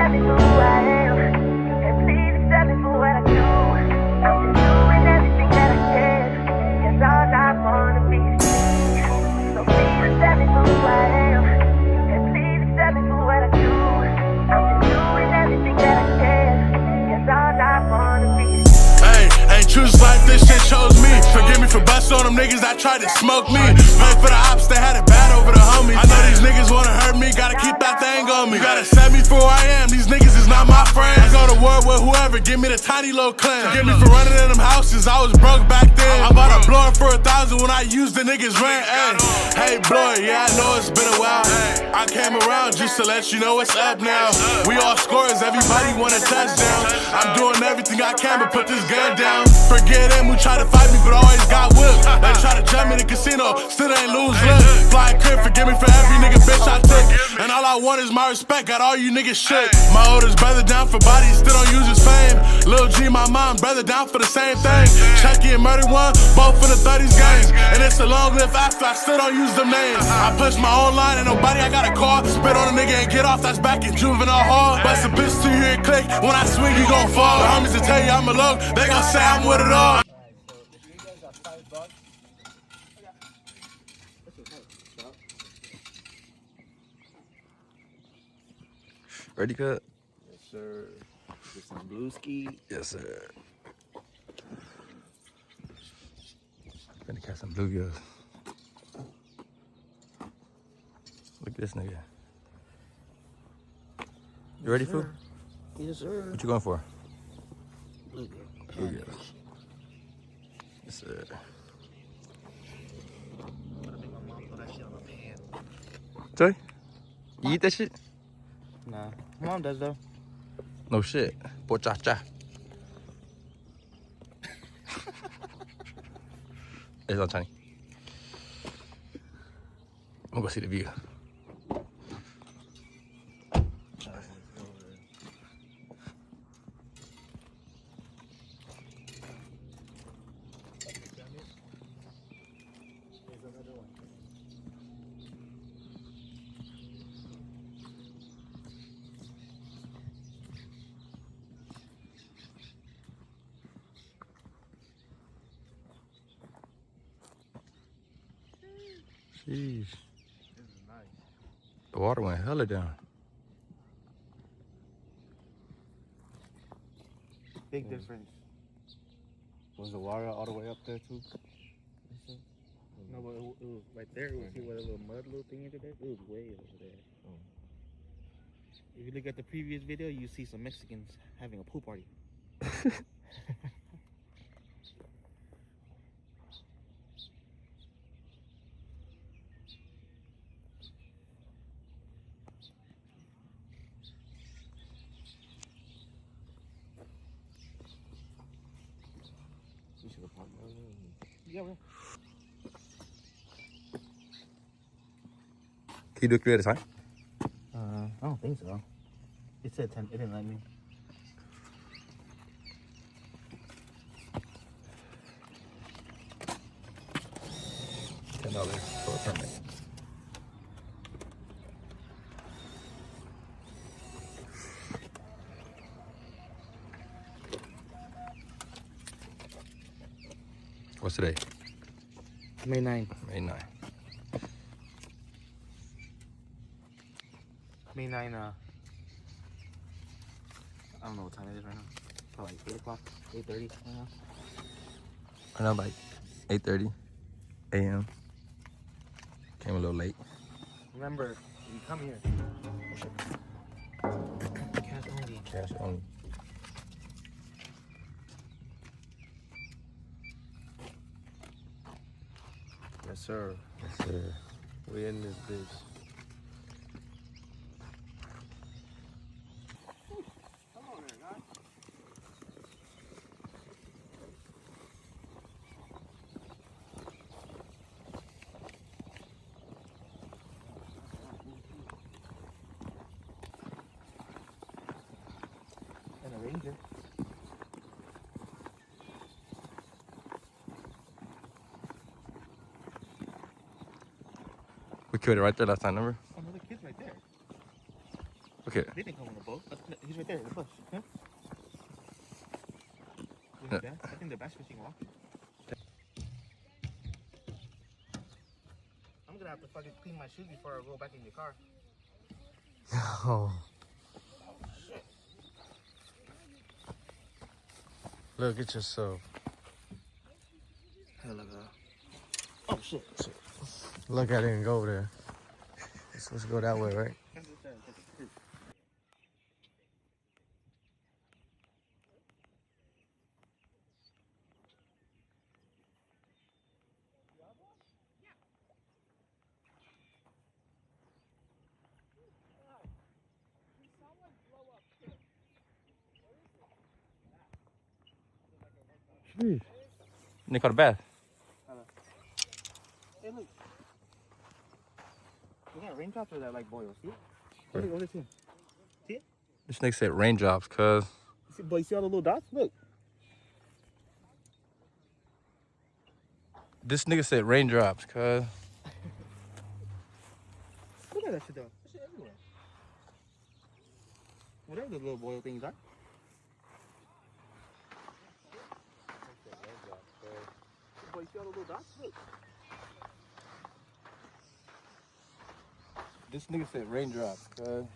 accept me for who I am, and please accept me for what I do. I'm just doing everything that I can, 'cause all I wanna be is free. So please accept me for who I am, and please accept me for what I do. I'm just doing everything that I can, 'cause all I wanna be is free. Hey, ain't choose like this shit chose me. Forgive me for busting on them niggas that tried to smoke me. Pay for the ops, they had it bad over the homies. I know these niggas wanna hurt me, gotta keep that thing on me. You gotta set me for who I am, these niggas is not my friends. I go to war with whoever, give me the tiny little clan. Forgive me for running in them houses, I was broke back then. I bought a blower for 1,000 when I used the niggas rent. Hey, blower, yeah, I know it's been a while. I came around just to let you know what's up now. We all scorers, everybody want a touchdown. I'm doing everything I can but put this gun down. Forget them who try to fight me but always got whipped. They try to jump me in the casino, still ain't lose look. Flying crib, forgive me for every nigga bitch I took. And all I want is my respect, got all you niggas shook. My oldest brother down for bodies, still don't use his fame. Lil G, my mom, brother down for the same thing. Chucky and Murder One, both for the 30s gangs. And it's a long live after, I still don't use them names. I push my own line, and nobody I gotta call. Spit on a nigga and get off, that's back in juvenile hall. Bust a bitch till you hear click, when I swing you gon' fall. The homies to tell you I'm a low, they gon' say I'm with it all. Ready, cut? Yes, sir. Get some blue ski. Yes, sir. Gonna catch some bluegills. Look at this nigga. You ready, fool? Yes, sir. What you going for? Bluegill. Bluegills. Yes, sir. Joy, you eat that shit? Nah. My mom does, though. No shit. Pochacha. It's on Chinese. I'm gonna go see the view. Jeez. This is nice. The water went hella down. Big difference. Was the water all the way up there too? No, but it was right there. You see where the little mud little thing into there? It was way over there. If you look at the previous video, you see some Mexicans having a pool party. You should have parked over there. Yeah, bro. Can you do it 3 at a time? I don't think so. It said 10. It didn't let me. $10 for a permit. What's today? May 9th. May 9. May 9, I don't know what time it is right now. Probably like 8 o'clock, 8:30 right now. I know, like 8:30 a.m. Came a little late. Remember, when you come here, cash only. Cash only. Yes, sir. Yes, sir. We in this bitch. And a ranger. We killed it right there last time, remember? Oh, no, the kid's right there. Okay. They didn't come on a boat. He's right there in the bush. Huh? Yeah. I think they're bass fishing walking. I'm gonna have to fucking clean my shoes before I go back in your car. Oh. Look at yourself. Oh shit. Look, I didn't go there. Let's go that way, right? And they caught a bass. Hey, look. We got raindrops or that like boil. See? Where? Look, over there too. See it? This nigga said raindrops, cuz. Boy, you see all the little dots? Look. This nigga said raindrops, cuz. Look at that shit though. That shit everywhere. Whatever the little boil things are. Boy, you see all the little dots? Look. This nigga said raindrops, cuz. Look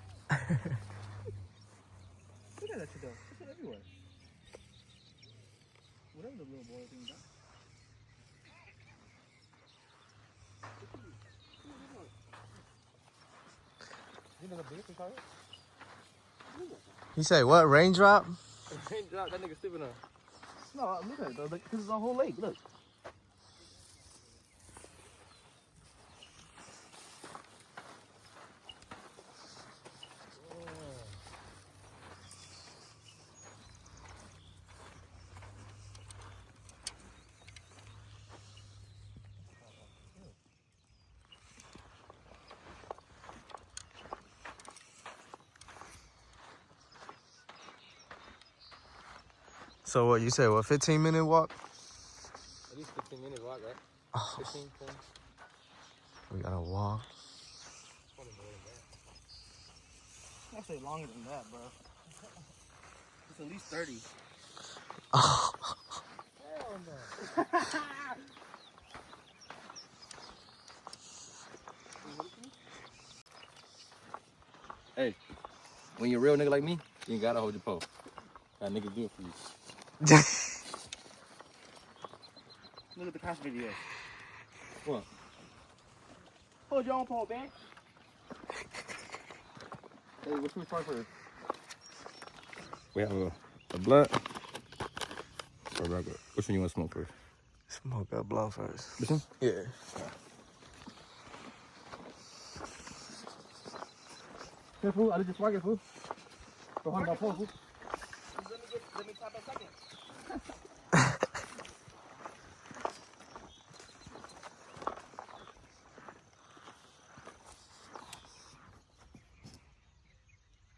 at that shit though. That shit everywhere. Whatever the little boil things are. He said what? Raindrop? Raindrop, that nigga sleeping on. No, look at it though. This is a whole lake. Look. So what, you said what, 15-minute walk? At least 15 minutes walk, right? Oh, 15, 20. we gotta walk. Actually longer than that, bro. It's at least 30. Oh. Hell no. Hey, when you're a real nigga like me, you ain't gotta hold your pole. That nigga good for you. Look at the past video. What? Hold your own pole, man. Hey, which one first? We have a blunt or regular. Which one you want to smoke first? Smoke that blunt first. This one? Yeah. Here, fool. I just spark it, fool. Go hold my pole, fool. Let me tap a second.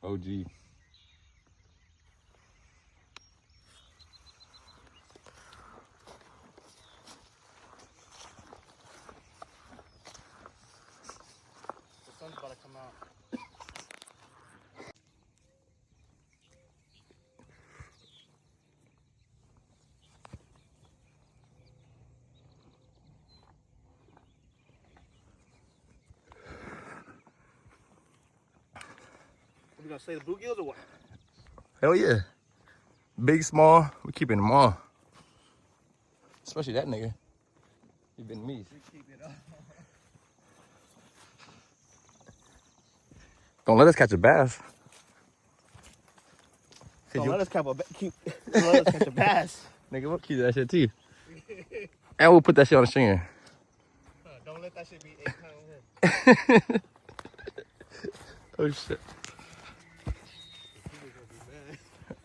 OG. The sun's about to come out. What you gonna say, the bluegills or what? Hell yeah. Big, small, we keeping them all. Especially that nigga. He been me. Keep it up. Don't let us catch a bass. Don't let us catch a bass. Nigga, we'll keep that shit too. And we'll put that shit on the stringer. Don't let that shit be 8 pounds. Oh shit.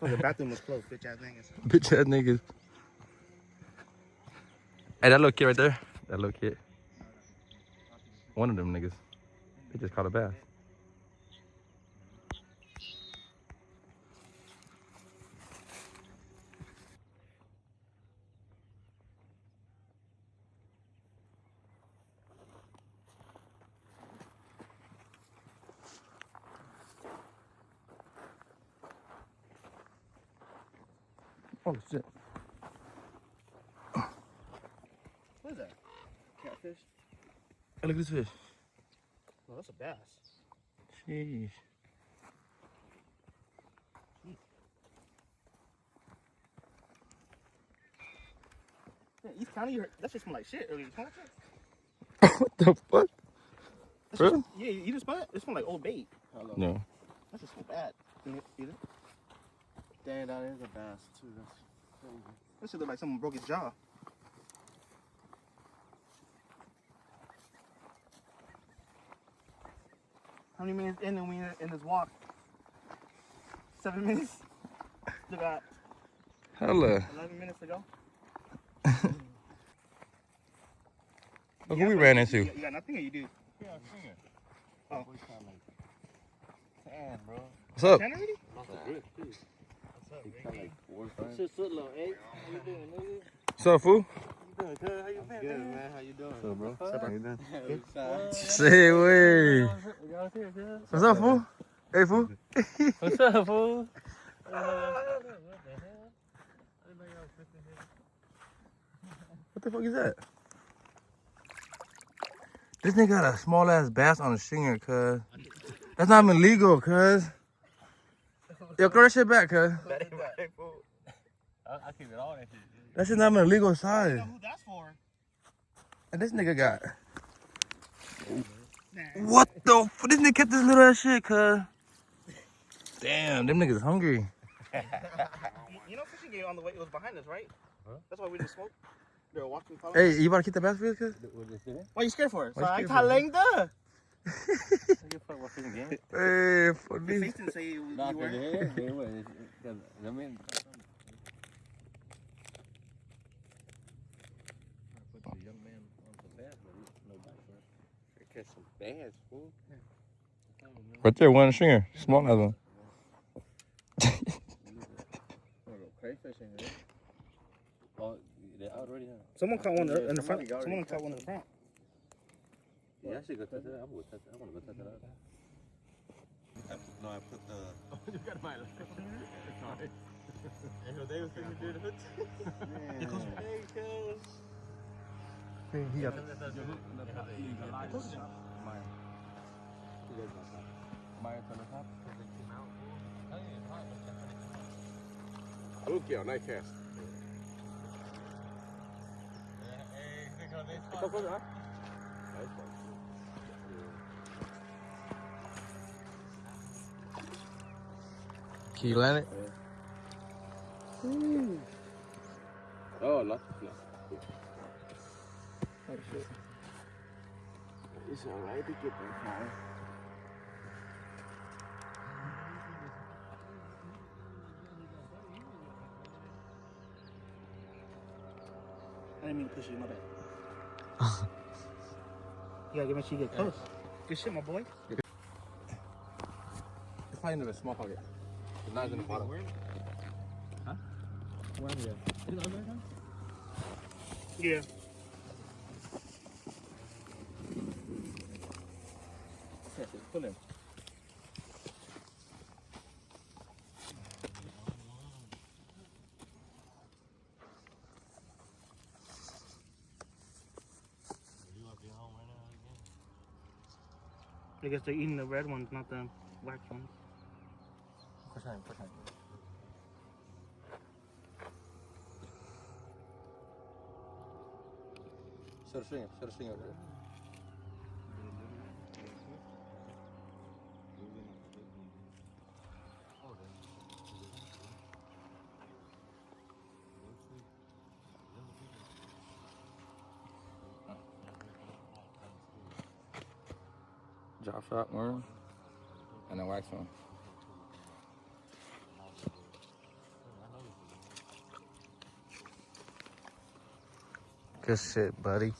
The bathroom was closed, bitch ass niggas. Bitch ass niggas. Hey, that little kid right there. That little kid. One of them niggas. They just caught a bass. Oh shit. What is that? Catfish? Hey, look at this fish. Oh, that's a bass. Jeez. Yeah, East County, that shit smell like shit earlier. Huh? What the fuck? Really? Yeah, you just smell it? It smells like old bait. No. That's just so bad. Either. Dang, that is a bass too. That's crazy. That shit look like someone broke his jaw. How many minutes in and we in this walk? 7 minutes? Look at Hella. 11 minutes ago. Look who we ran into. You got nothing or you do? Yeah, I've seen it. Oh. Tan, bro. What's up? 10 already? What's up, like 4 or 5. Shit, little eight. How you doing, nigga? What's up, fool? How you been, Good, man? man. How you doing? What's up, bro? What's up, how you doing? Say way. Y'all here, cuz? What's up, fool? Hey, fool. What's up, fool? What the fuck is that? This nigga got a small ass bass on a stringer, cuz. That's not even legal, cuz. Yo, throw that shit back, cuz. I keep it all that shit. That shit not even a legal You size. know who that's for? And this nigga got. Nah. What the fuck? This nigga kept this little ass shit, cuz. Damn, them niggas hungry. You know fishing game on the way, it was behind us, right? Huh? That's why we didn't smoke. They were watching. Hey, you about to keep the bass for this, cuz? Why you scared for it? Why you So I scared can't for it? length the. Hey, for The this. face didn't say you Not were. today. They were. I mean, put the young man on some bass, but he's no bass. Catch some bass, fool. Right there, one stringer. Small as one. Crayfishing, right? Oh, they already have. Someone caught one in the front. Somebody already Someone caught caught one in the front. Yeah, I should go touch it. I'm gonna touch it. I wanna go touch it out. No, I put the... You got my Sorry. And they was thinking do the hook. Hey, cuz. He got Okay, on night cast. Can you land it? Oh, lots of It's alright to get that high. I didn't mean to push you, my bad. You gotta make sure you get close. Good shit, my boy. It's probably in the small pocket. The knives in the bottom. Huh? Where is it? Is it over there? Yeah. Pull him. I guess they're eating the red ones, not the wax ones. Push on, push on. Set a string over there. Drop shot, worm, and then wax one. Good shit, buddy.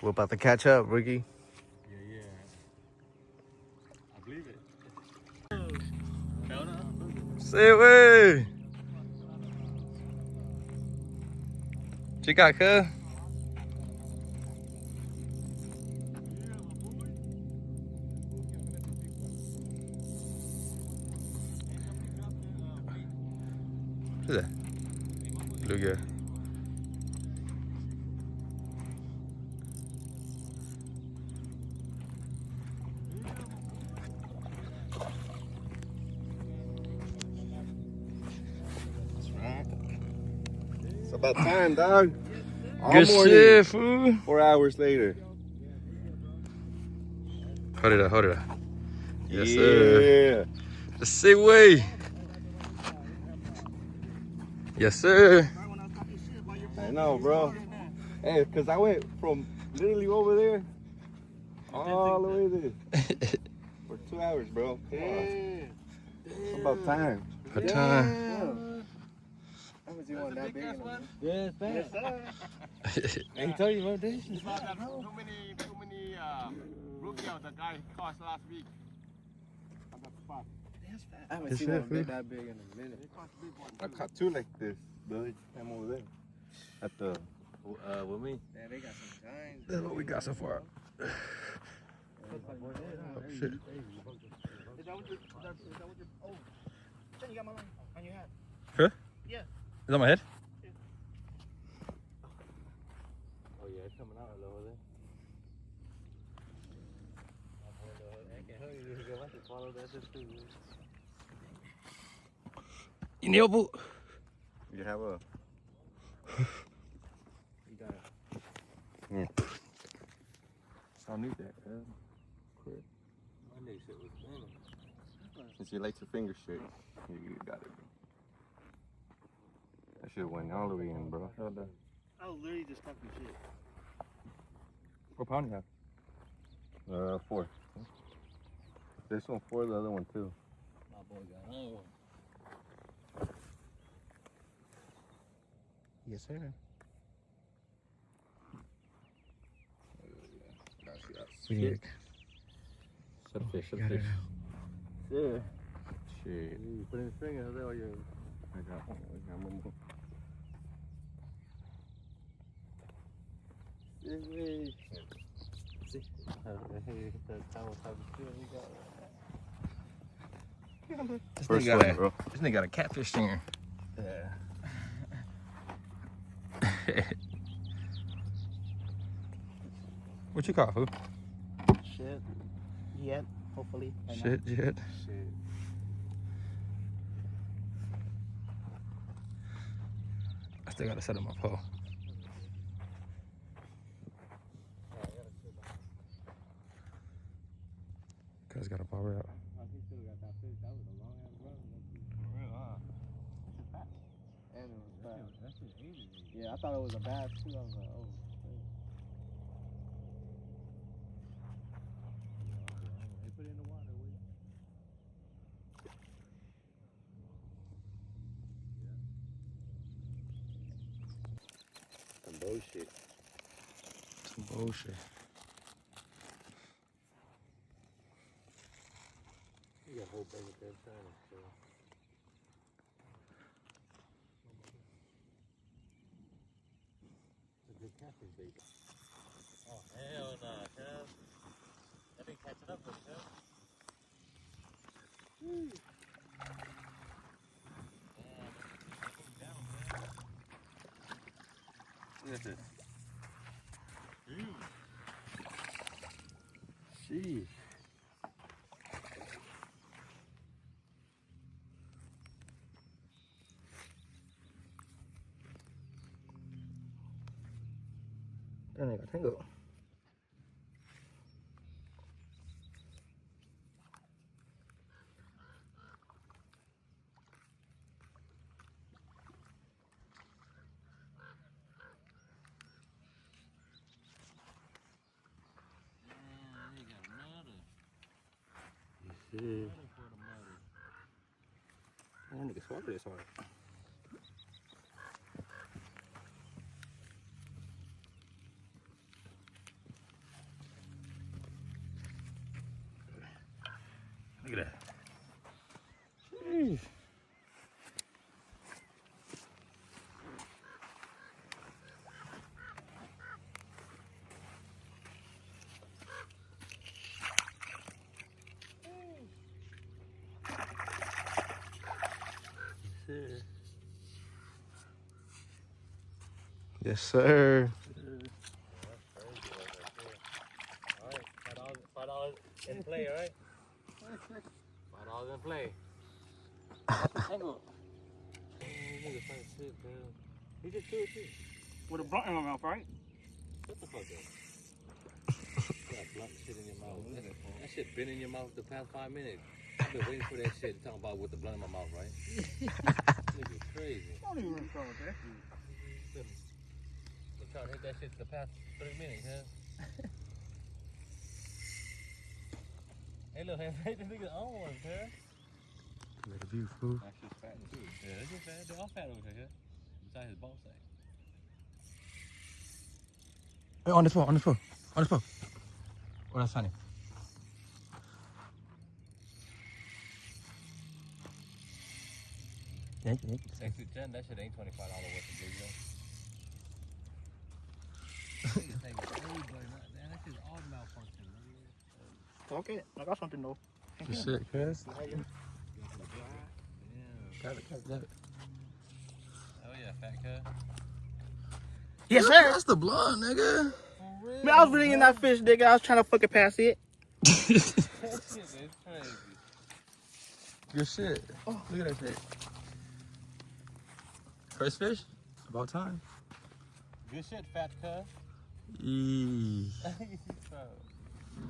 We're about to catch up, Ricky. Yeah. I believe it. Say way. Chica, cuz. Who's that? Blue guy. That's right. It's about time, dog. All Good morning, shit, fool. 4 hours later. Hold it up, hold it up. Yes, Yeah. sir. The sick way. Yes, sir. I know, bro. Hey, because I went from literally over there all the way there for 2 hours, bro. Come on. It's about time. For time. I haven't seen one that big in a minute. Yeah, it's bad. Yes, He told you about this. Too many rookie of the guy cost last week. On that spot. I haven't Good seen shit, one fool. that big in a minute. I caught two like this the other time over there. At the, with me. Yeah, they got some giants. That's what we got so far. Oh, shit. Is that what you, oh, you got my line on your hat. Huh? Yeah. Is that my head? Oh yeah, it's coming out a little bit. You need a boot? You have a. You got it. Yeah. I don't need that, man. My nigga shit was burning. Since you like your finger straight, you got it, bro. That shit went all the way in, bro. I was literally just talking shit. What pound you have? 4. This one 4, the other one 2. My boy got on. Yes, sir. Shit. Shut fish, shut Got it fish. Yeah. Shit. You put in his finger, how's that all your... I got one. I got one more. This First nigga one, got bro. This nigga got a catfish stinger. Yeah. What you caught, fool? Shit. Yet, hopefully. right now. Shit, jet. Shit. I still gotta set up my pole. Cuz gotta power out. He still got that fish. That was a long ass run. And it was fat. That shit 80. Yeah, I thought it was a bass too. I was like, oh. shit. They put it in the water. Some bullshit. Some bullshit. You got a whole bag of that China, so. It's a good catfish bait. Oh, hell nah, cuz. That ain't catching up with it, cuz. Sheesh. That nigga got tango. Shit. That nigga swallowed this hard. Look at that. Jeez. Yes, sir. Alright, $5 in play, alright? $5 in play. Angle. Oh, nigga funny shit, bro. He just chewed too. With a blunt in my mouth, right? What the fuck up? You got blunt shit in your mouth. That shit been in your mouth the past 5 minutes. I've been waiting for that shit. Talking about with the blunt in my mouth, right? Nigga crazy. Don't even start with that. Been trying to hit that shit the past 3 minutes, huh? Hey, look, hey, the nigga on one, huh? Look at you, fool. That shit's fat too. Yeah, that's just fat. They're all fat over here. Besides his ball sack. Hey, on this phone, on this phone, on this phone. Oh, that's funny. Thank you. Next to 10, that shit ain't $25 worth of video. That shit's all malfunction. Okay, I got something though. Good shit, cuz. Yeah. Got it. Oh yeah, fat cut. Yes, sir. That's the blunt, nigga. Man, I was really in that fish, nigga. I was trying to fucking pass it. That shit is crazy. Good shit. Oh, look at that shit. First fish? About time. Good shit, fat cut. Eee.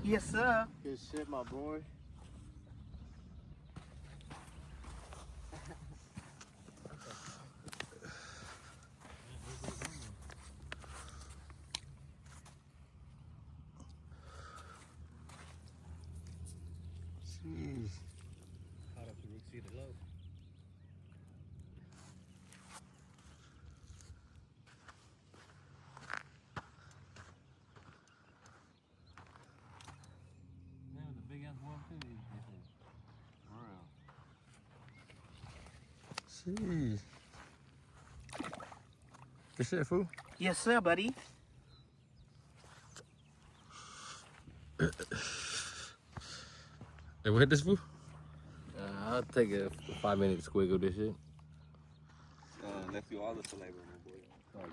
Yes, sir. Good shit, my boy. Jeez. Caught up to Rook Cedar Low. Man, with the big ass one too. For real. Jeez. Good shit, fool. Yes, sir, buddy. Hey, what hit this, fool? I'll take a 5-minute squig of this shit. Left you all the saliva, my boy. Oh,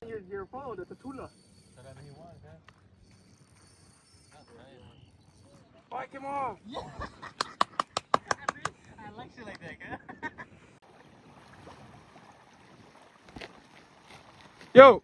good. Your phone, the tula. That he won, man. Bike him off. I like shit like that, guy. Yo!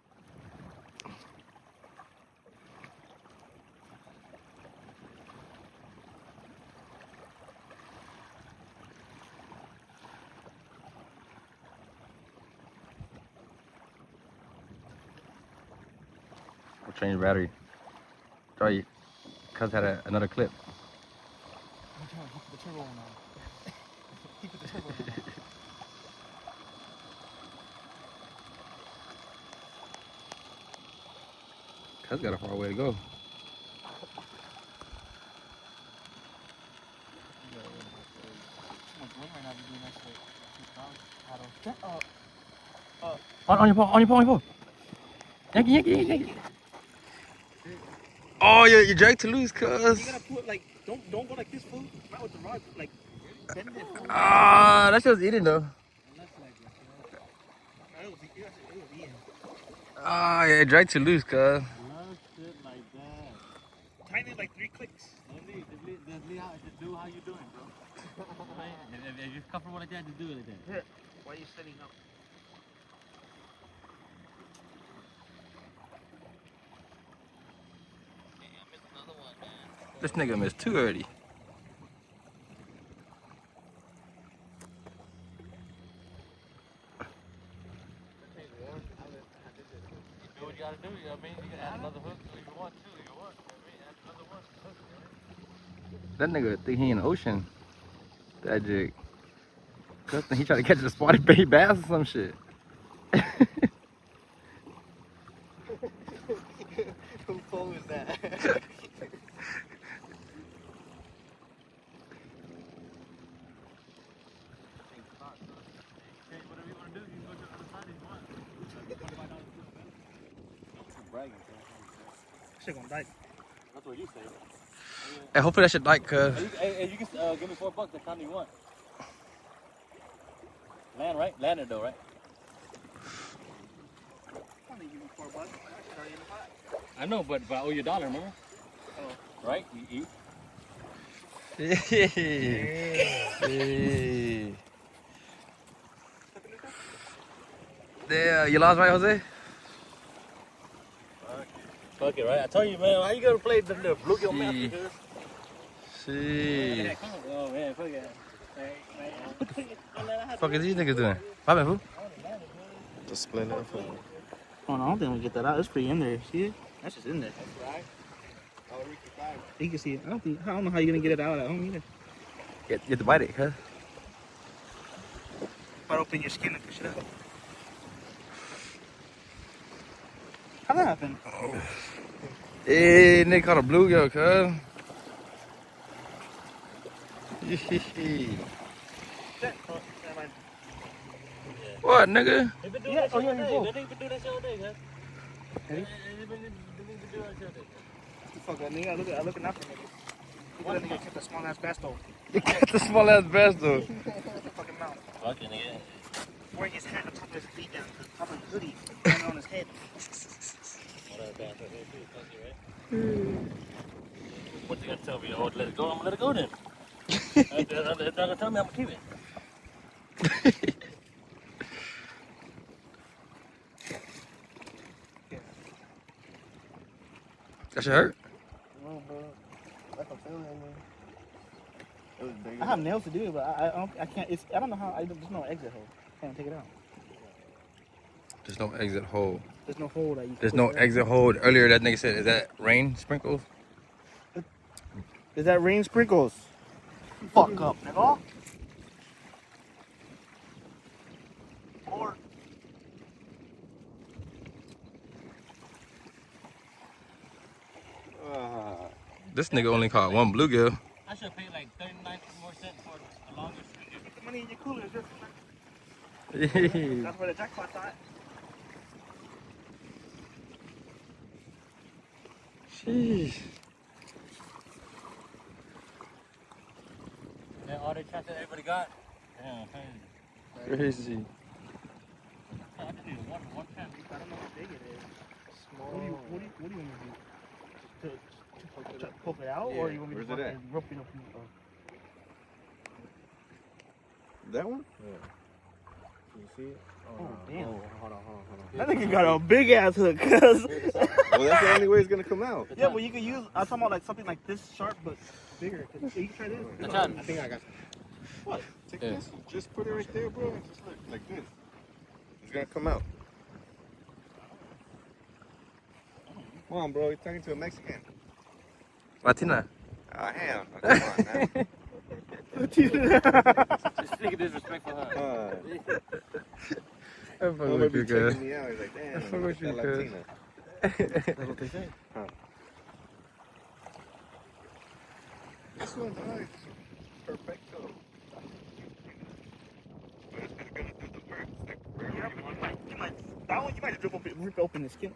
We'll change the battery. Sorry, cuz had another clip. He put the turbo on. He put the turbo on. Cuz got a far way to go. On your phone. Yankee. Oh, you dragged to lose, cuz. You gotta put like, don't go like this, fool. Not with the rod, like bend it. Ah, that shit was eating though. It was Ian. Ah, yeah, it dragged to lose, cuz. Love shit like that. Tiny like 3 clicks. Just do how you doing, bro. If you're comfortable like that, just do it like that. Yeah. Why are you setting up? This nigga missed 2 already. Do what you gotta do, you know what I mean? You can add another hook if you want to, add another one. That nigga think he in the ocean. That jig. Cuz he tried to catch a spotted baby bass or some shit. Who phone is that? Whatever you want to do, you can go to the other side if you want. Bragging, Shit gonna die. That's what you say. Hey, hopefully that shit like, cuz. Hey, you can give me $4 the time you want. Land, right? Landed though, right? Only give me $4. I should already in the pot. I know, but I owe you $1, remember? Oh. Right? You eat. Hey. There, you lost, right, Jose? Fuck it, right? I told you, man. How you gonna play the bluegill method? Shit. Oh man, fuck it. Fuck is these niggas doing? Poppin', fool? Just split it. Oh, no, I don't think we get that out. It's pretty in there. See it? That's just in there. That's right. Oh, we can find it. You can see it. I don't know how you're gonna get it out at home either. You have to bite it, cuz. But open your skin and push it out. How'd that happen? Hey, nigga caught a bluegill, cuz. What, nigga? They've been doing Yeah, that shit all you're day. both. They've been doing that shit all day, guys. Ready? They've been doing that shit all day. Fuck that nigga. I'm looking after niggas. Look at that nigga kept a small ass bass though. You got the small ass bass, though. Fucking mouth. Fucking nigga. Wearing his hat on top of his feet down, on top of his hoodie, and on his head. Whatever, bass right here too. Fuck you, right? What you gonna tell me? Oh, let it go. I'm gonna let it go then. They're not gonna tell me I'm gonna keep it. That shit hurt? No, bro. Like I'm feeling it, man. It was big. I have nails to do it, but I can't. I don't know how. There's no exit hole. Can't take it out. There's no exit hole. There's no hole that you. There's can no push it out. exit hole. Earlier, that nigga said, is that rain sprinkles? Is that rain sprinkles? Fuck up, nigga. Or This nigga only caught one bluegill. I should pay like 39 more cents for a longer string. get the money in your cooler. Just Sheesh. that's where the jackpot's at. Yeah, all the traps that everybody got. Yeah, hey. Crazy. I just need one trap. I don't know how big it is. Small. What do you want me to do? To poke it out, or you want me Where's to it at? rope it up? That one? Yeah. Can you see it? Oh, damn. Hold on. That nigga got a big ass hook, cuz. Well, that's the only way it's gonna come out. Yeah, but you could use. I'm talking about like something like this sharp, but bigger. You can try this. Capitan. I think I got. What? Take this. Just put it right there, bro. And just look like this. It's gonna come out. Come on, bro. You're talking to a Mexican. Latina. Oh, hell. Come on, man. This nigga disrespectful, huh? I fuck I'm gonna with be you, cuz. checking me out. He's like, damn. I fuck with you, that cuz. Latina. That's what they say. This one's nice. Perfecto. But it's gonna do the work. It's like, That one you might rip open the skin.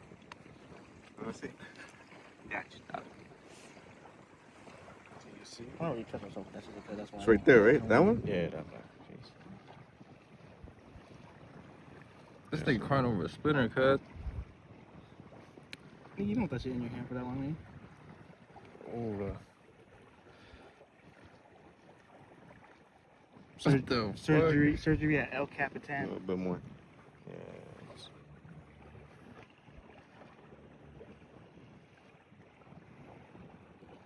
let's see. Gotcha. Do you see? I don't really trust myself. That's because that's why. It's right there, right? That one? Yeah, that one. This nigga crying over a splinter, cuz. You don't want that shit in your hand for that long, man. What the Surgery at El A Capitan. little bit more. Yeah.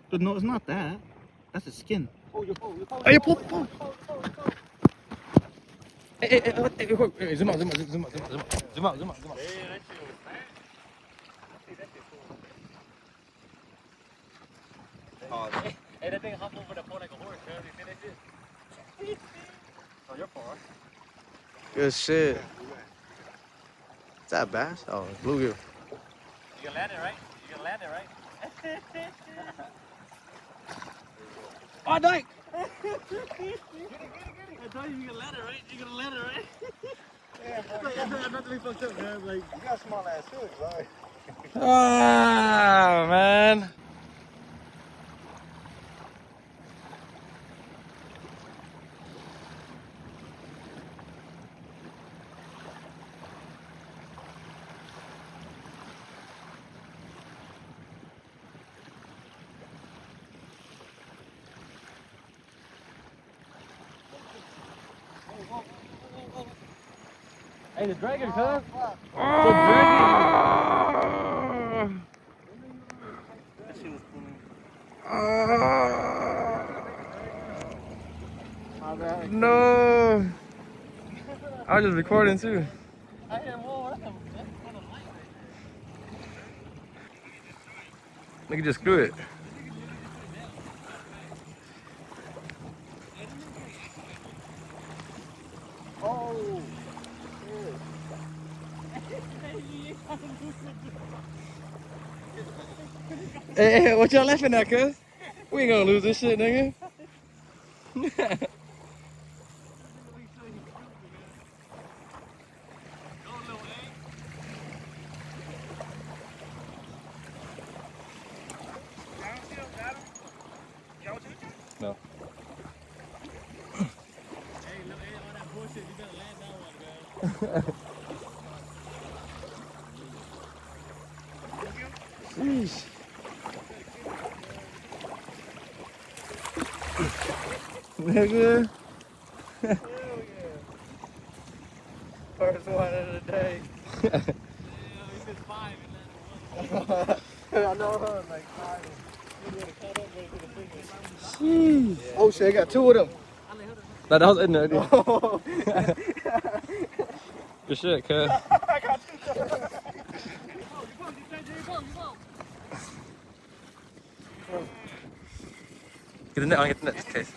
But no, it's not that. That's the skin. Hey, pull. Hey, zoom out. Hey, that shit was fat. Hey, that thing hop over the pole like a horse, man. You see that shit? Oh, your fault. Good shit. Is that bass? Oh, it's bluegill. You can land it, right? Oh, Dyke! I told you can land it, right? You can land it, right? I'm not to be fucked up, man. Like, You got small ass hooks, right? Ah, man. Hey, the dragon, cuz. That shit was cool. My bad. No. I was just recording too. I hear more. That's kind of light right Nigga just screw it. Oh. Hey, what y'all laughing at, cuz? We ain't gonna lose this shit, nigga. No. Sheesh. Nigga. First one of the day. I know her like 5. Sheesh. Oh shit, I got 2 of them. Nah, that was in there, dude. Good shit, cuz. Get the net on, get the net, just in case.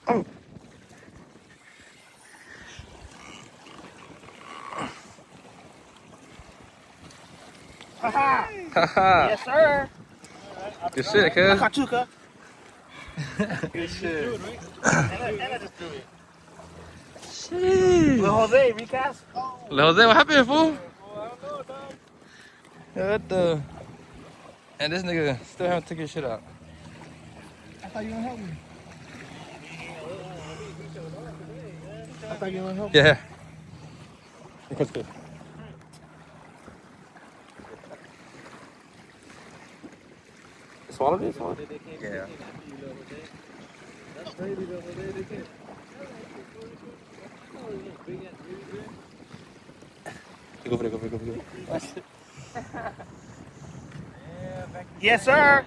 Oh. Haha. Yes, sir. Good shit, I cuz. caught 2, cuz. Good shit. And I just threw it. Sheesh. Lil Jose, recast. Lil Jose, what happened, fool? What the? And this nigga still haven't took his shit out. I thought you were gonna help me. I thought you were gonna help me. Yeah. Because good. Swallowed it? Swallowed it? Yeah. Go for it, go for it, go for it. Yes, sir.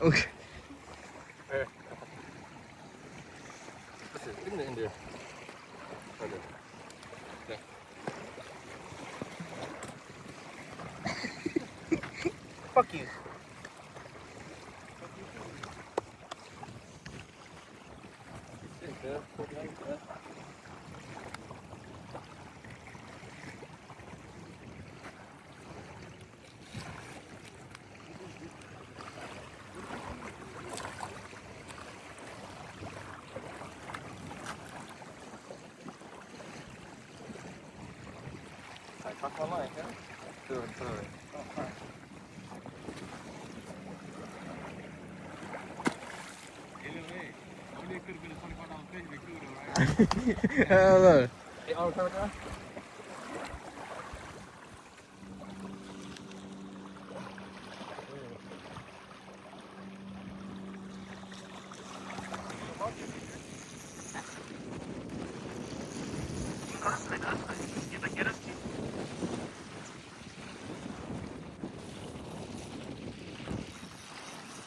Okay. Listen, get in there. Right there. Yeah. Fuck you. Talk online, yeah? Do it, do it. Hello. Hey, all the camera?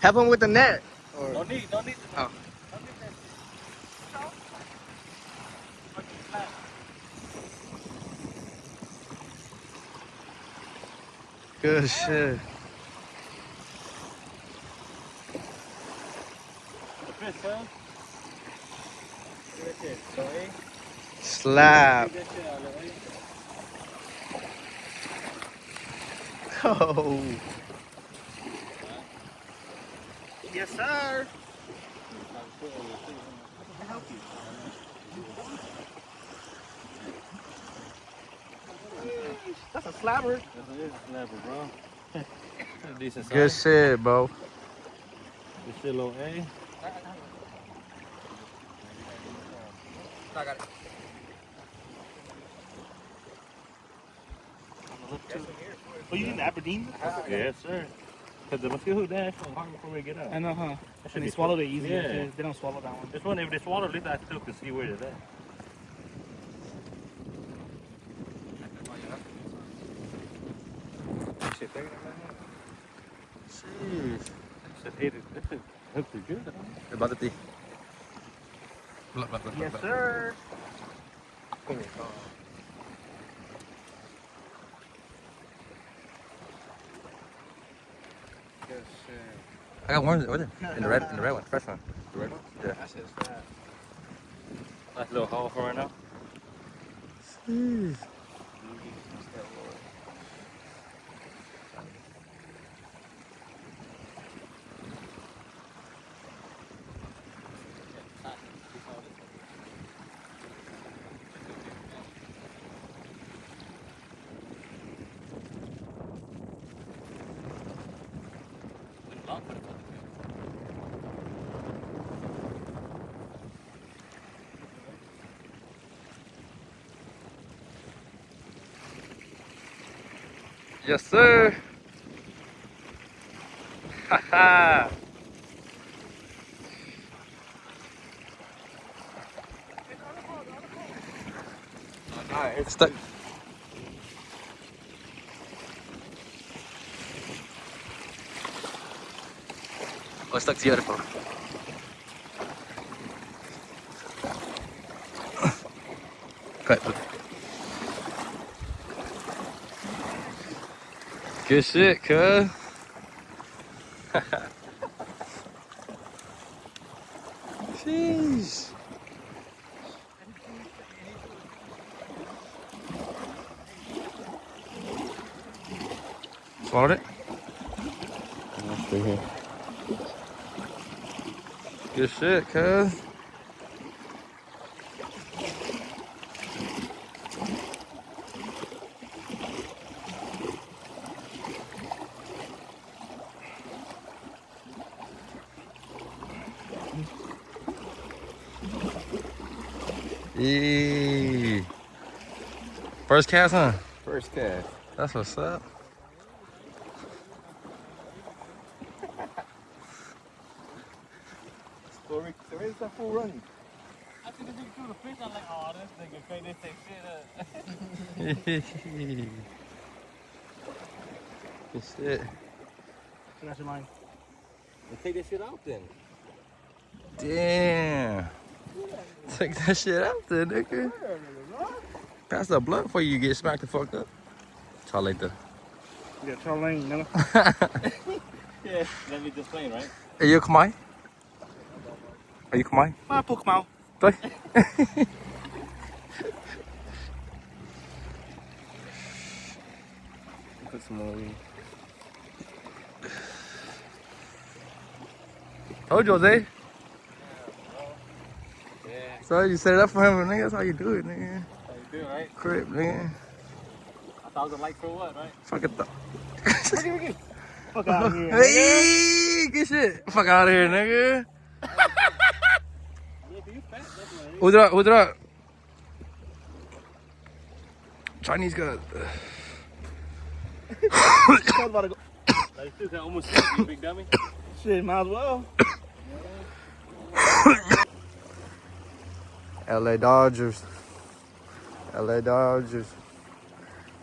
Help him with the net. Don't need the net. Oh. Don't need that shit. Good shit. Fish, huh? Look at that shit. So, hey, Slab. get that shit out of the way. Oh. Yes, sir. That's a slabber. That's a slapper, bro. a decent size. Good shit, bro. This shit little A. I got it. Oh, you in Aberdeen? Yes, sir. Because the mosquito hook dash was hard before we get out. I know, huh? That And should they be swallowed it easy. Yeah. They don't swallow that one. This one, if they swallow, at least I still can see where it's at. Shit, take it out. Jeez. Shit, ate it. That shit hooked it good. About the tea. Yes, sir. I got one. What's it? In the red one, fresh one. The red one? Yeah. That shit's fat. Nice little haul for right now. Jeez. Yes, sir. Haha. It's stuck. Oh, it's stuck together, bro. Cut. Good shit, cuz. Jeez. Swallowed it? Stay here. Good shit, cuz. Eee. First cast, huh? First cast. That's what's up. So where's that fool running? I see the nigga threw the fish. I'm like, oh, this nigga can't they take shit up. Good shit. That's your line. Well, take that shit out then. Damn. Take that shit out there, nigga. Pass the blunt before you get smacked the fuck up. Try later. Yeah, Charlie Lane, you know? Yeah, let me just plain, right? Are you Khmer? Are you Khmer? My Pokemon. Thôi. Put some more in. Told you, Jose. Yeah, So you set it up for him, nigga. That's how you do it, nigga. how you do, right? Crip, nigga. I thought it was a like for what, right? Fuck it up. Fuck out of here. Hey, good shit. Fuck out of here, nigga. Yeah, you fat, that's right. Who's it up? Chinese guy. Charles about to go. Like, you can almost see you, big dummy. Shit, might as well. LA Dodgers. LA Dodgers.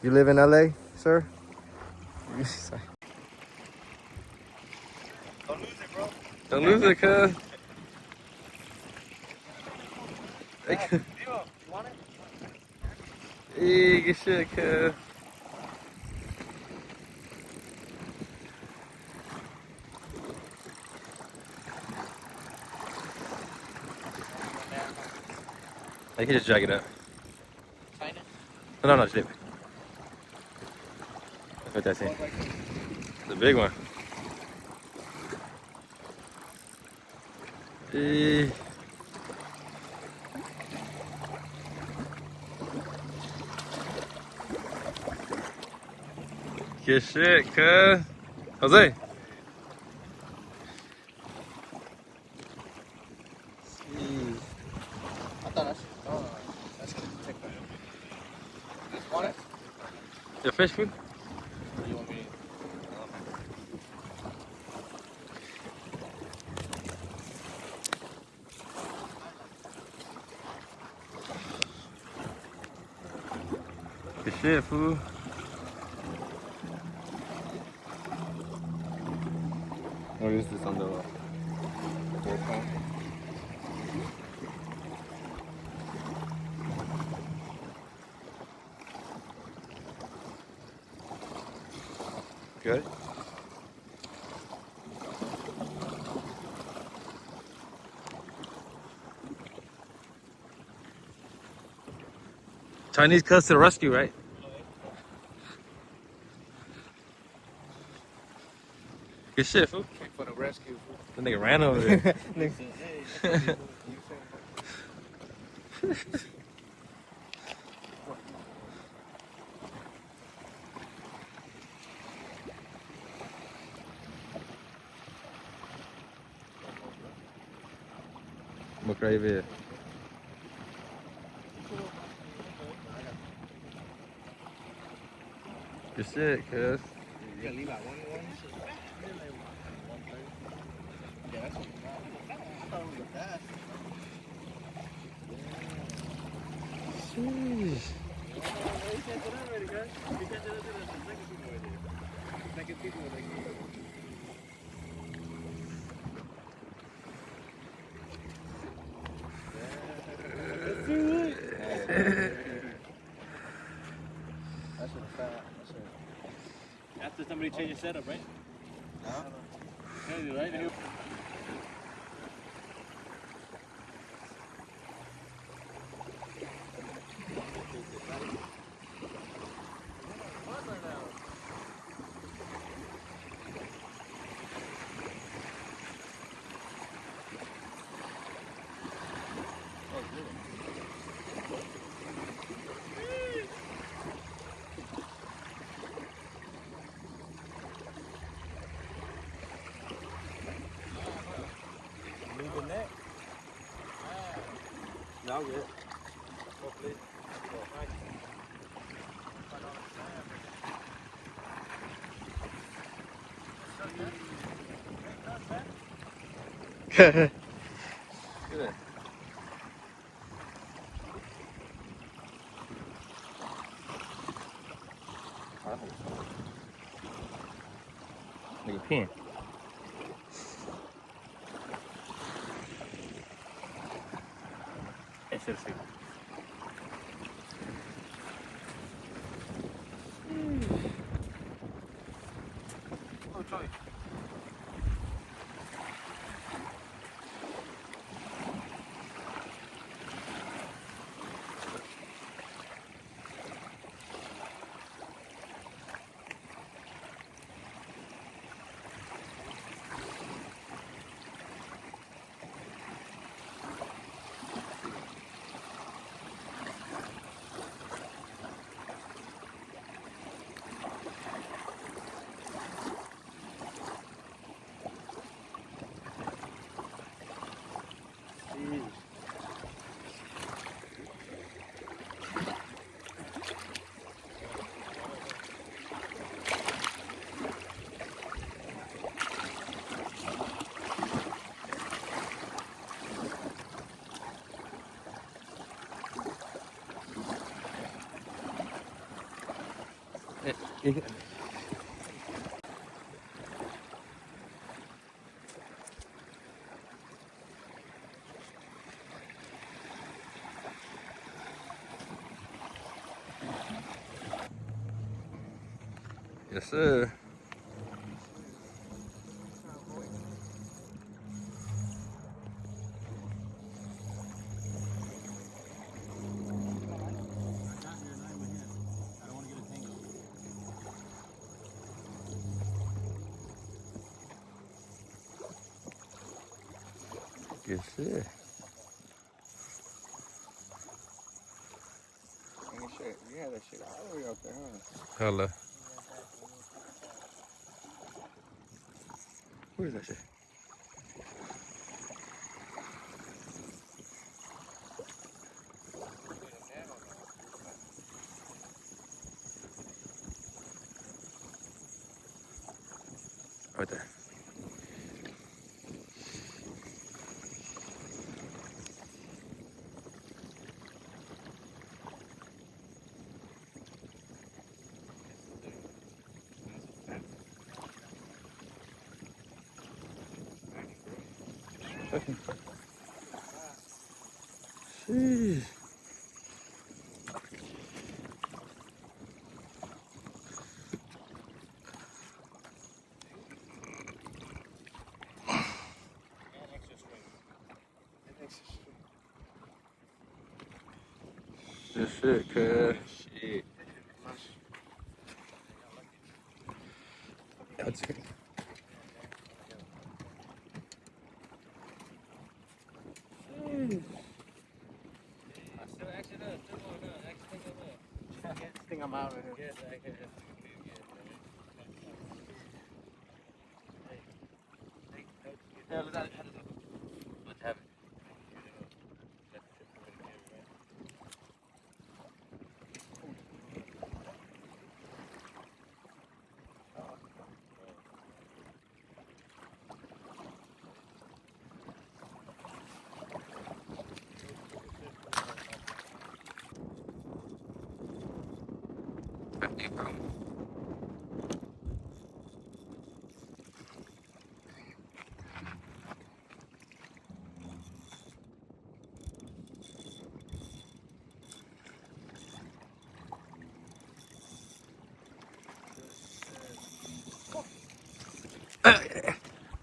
You live in LA, sir? Don't lose it, bro. Don't lose it, cuz. Zero, you want it? Hey, good shit, cuz. I can just drag it up. China? No, just leave it. That's what that's in. The big one. Hey. Good shit, cuz. Jose. I thought I should. Oh, that's gonna take that. Want it? Your fish food? Or you want me? Good shit, fool. What is this on the 4 pound? Good. Chinese cuss to the rescue, right? Good shit, fool. For the rescue. The nigga ran over there. Look right there. Good shit, cuz. You gotta leave out one. Yeah, that's what I thought it was a bass. Sheesh. After somebody changes setup, right? Yeah, right? Now good. Good. Nigga peeing. Ese es el. Yes, sir. Good shit. You had that shit all the way up there, huh? Hella. Where is that shit? Right there. Sheesh. This shit, cuz. Shit. That's it. I still actually no, still going no, actually think I'm I think I'm out of here. Yes, I can. Yeah, let's have it. Let's have it.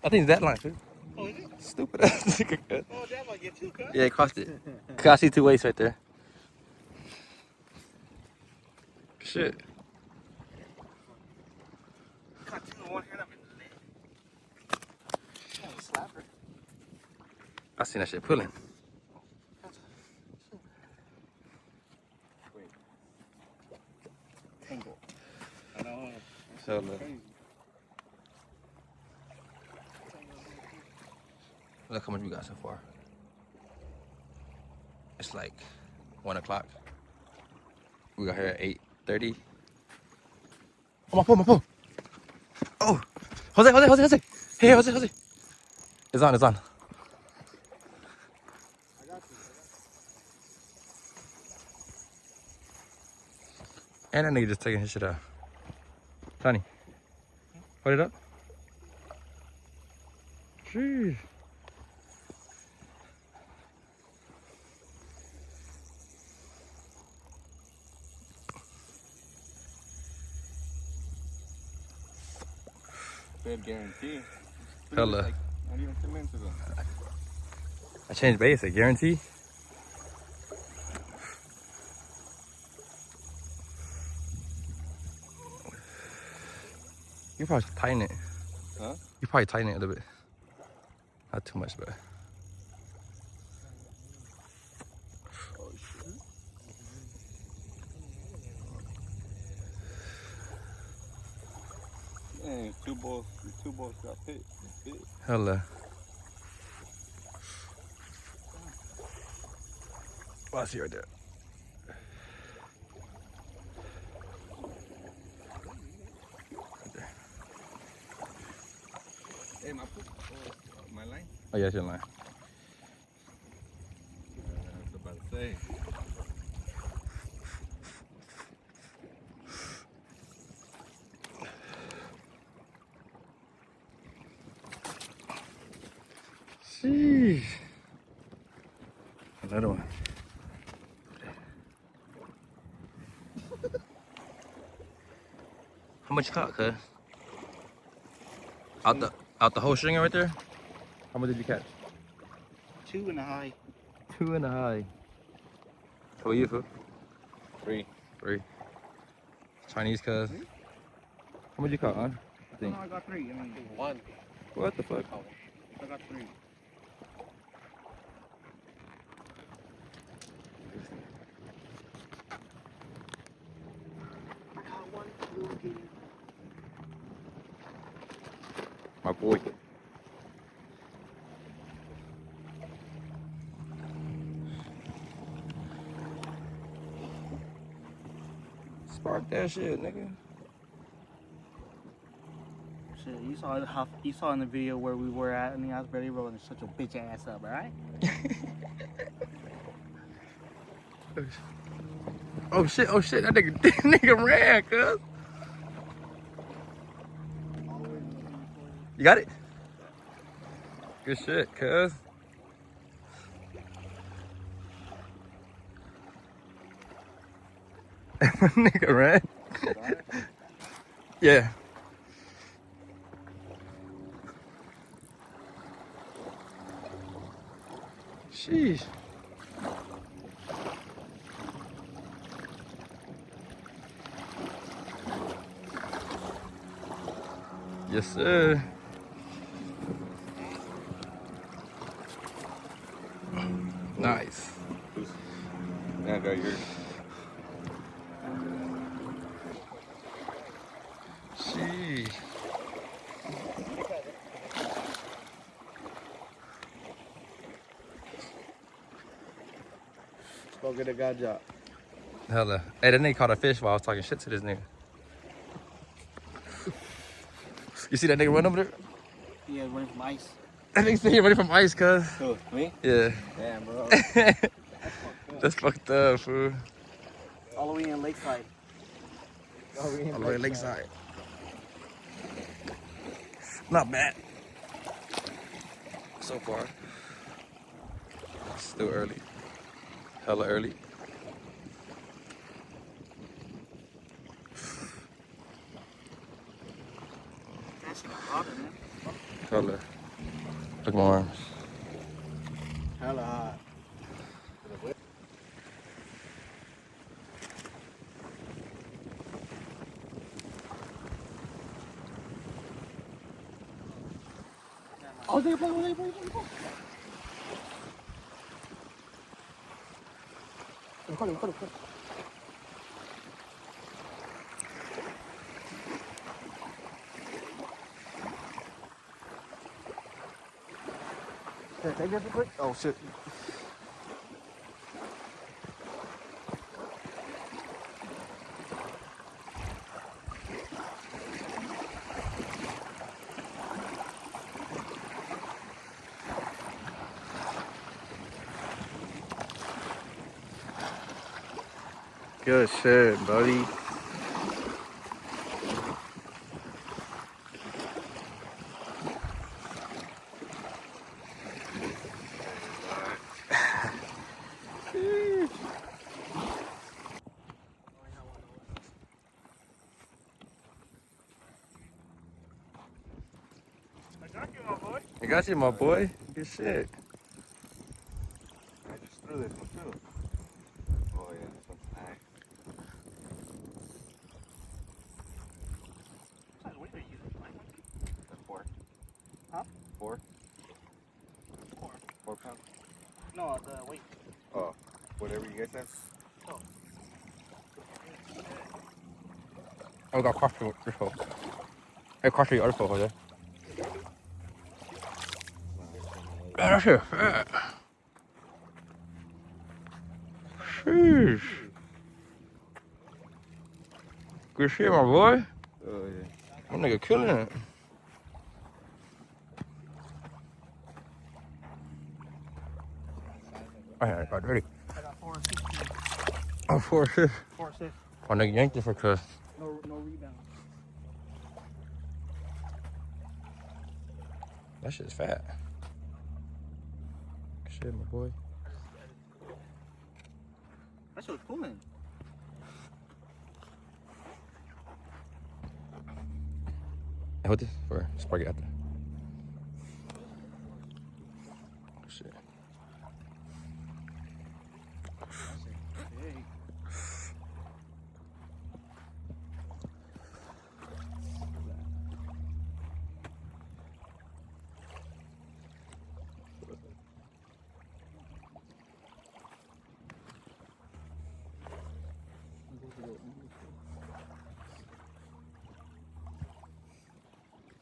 I think it's that line, too. Oh, is it? Stupid ass nigga, cuz. Oh, damn, I get two, cuz. Yeah, it crossed it. Cause I see 2 ways right there. Shit. Got two in one hand, I'm in the leg. Oh, slapper. I seen that shit pulling. Tangle. I know. So, look. Look how much we got so far. It's like 1 o'clock. We got here at 8:30. Oh, my phone, my phone. Oh, Jose. Hey, Jose. It's on. I got you. And that nigga just taking his shit out. Tony, hold it up. Jeez. Bed guarantee. Hella. Like, not even 10 minutes ago. I changed base, a guarantee. You probably should tighten it. Huh? You probably tighten it a little bit. Not too much, but. Oh, shit. Dang, the two balls got hit. Hella. Oh, I see right there. Hey, my line? Oh, yeah, it's your line. I was about to say. Sheesh. Another one. How much you caught, cuz? Out the whole stringer right there? How much did you catch? 2 in the high. 2 and a high. What you for? 3. 3. Chinese cuz. How much you caught, huh? I think. No, I got 3. I mean, One. What the fuck? I got 3. I got 1 blue. My boy. Spark that shit, nigga. Shit, you saw in the video where we were at, and I was barely rolling such a bitch ass up, alright? Oh shit, that nigga, that nigga ran, cuz. You got it? Good shit, cuz. Nigga ran. Yeah. Sheesh. Yes, sir. Nice. Yeah, I got yours. Sheesh. Go get a guy job. Hella. Hey, that nigga caught a fish while I was talking shit to this nigga. You see that nigga run over there? Yeah, running from ice. That nigga said he running from ice, cuz. Who, me? Yeah. Damn, bro. That's fucked up, fool. All the way in Lakeside. All the way lakeside. Not bad. So far. Still early. Hella early. That shit got hotter, man. Hella. Look at my arms. Hella hot. Oh, they play. Record. Here, take this real quick. Oh shit. Good shit, buddy. I got you, my boy. Good shit. I just threw this one too. Oh yeah, this one's nice. What size weight are you using? The 4. Huh? 4? 4. 4 pounds? No, the weight. Oh, whatever you guys have. I got coffee with your phone. Hey, coffee your other phone over there. Man, that shit fat. Sheesh. Good shit, my boy. Oh yeah. That nigga killing it. I got dirty. I got 4 and 16. Oh, 4 assists. 4 assists. My nigga yanked it for cuz. No rebound. That shit's fat. Good shit, my boy. That shit was pulling. Hey, hold this for spark it after. Shit. Hey.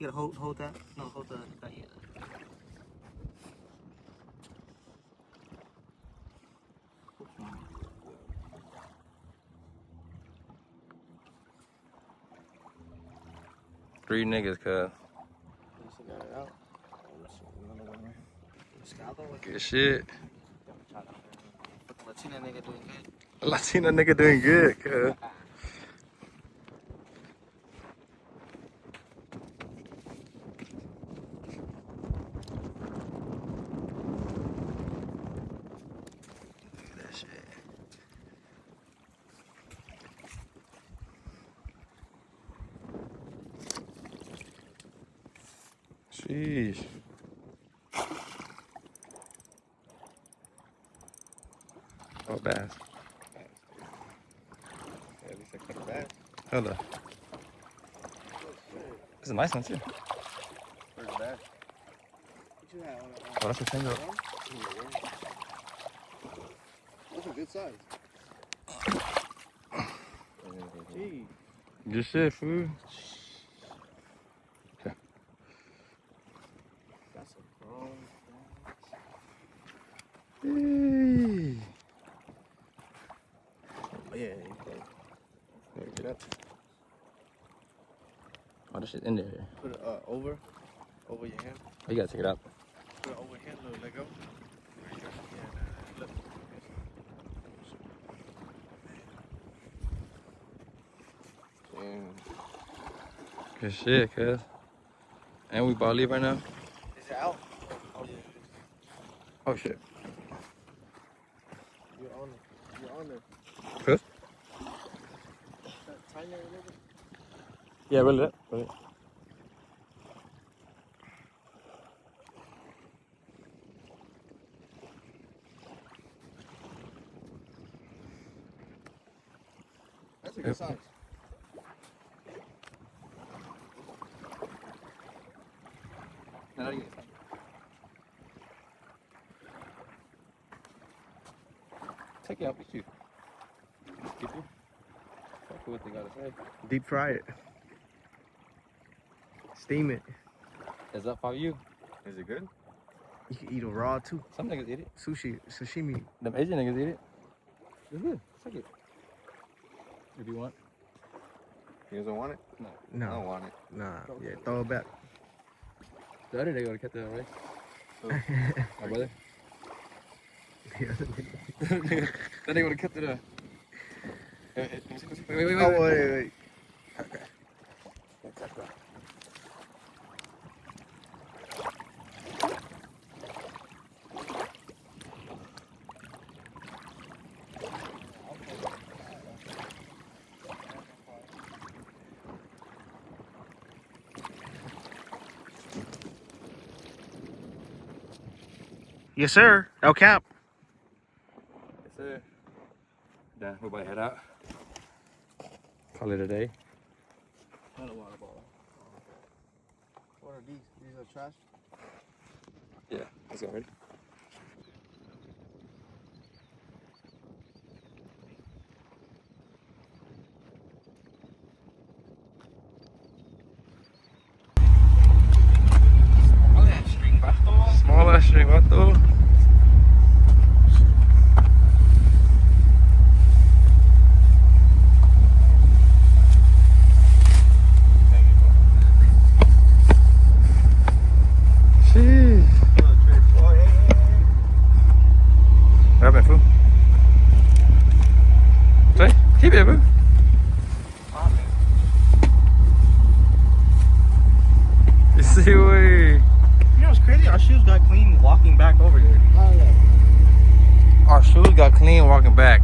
You gotta hold that. No, hold that. Yeah. 3 niggas, cuz. Got it out. Another one, right? Good shit. Latina nigga doing good. Latina nigga doing good, cuz. Sheesh. Oh, bass. Yeah, at least I caught a bass. Hold up. It's a nice one, too. Where's the bass? What you have? Oh, that's a single. That's a good size. Gee. Good shit, fool. That's a strong. Hey. Oh, yeah, you can. Get up. Oh, this shit in there. Put it over your hand. Oh, you gotta take it out. Put it over your hand, let go. Yeah, look. Damn. Good shit, cuz. And we about to leave right now? Is it out? Oh, yeah. Oh, shit. You're on it. You're on it. Cuz? That timer or whatever? Yeah, roll it up. Roll it. That's a good size. No, no, you get it. Take it out with you. Get you. Fuck with what they gotta say. Deep fry it. Steam it. Is that for you? Is it good? You can eat it raw too. Some niggas eat it. Sashimi. Them Asian niggas eat it. It's good. Take it. If you want. You guys don't want it? I No. don't want it. Nah. Yeah, throw it back. The other nigga would have kept that, right? My brother. That nigga would have kept it. Wait. Oh, wait. Yes, sir. El Cap. Yes, sir. Done. We're about to head out. Call it a day. Not a water bottle. What are these? These are trash? Yeah, let's go. Ready? Small ass string, vato. Sheesh. What happened, fool? Say, keep it, boo. You see, we. You know what's crazy? Our shoes got clean walking back over here. Our shoes got clean walking back.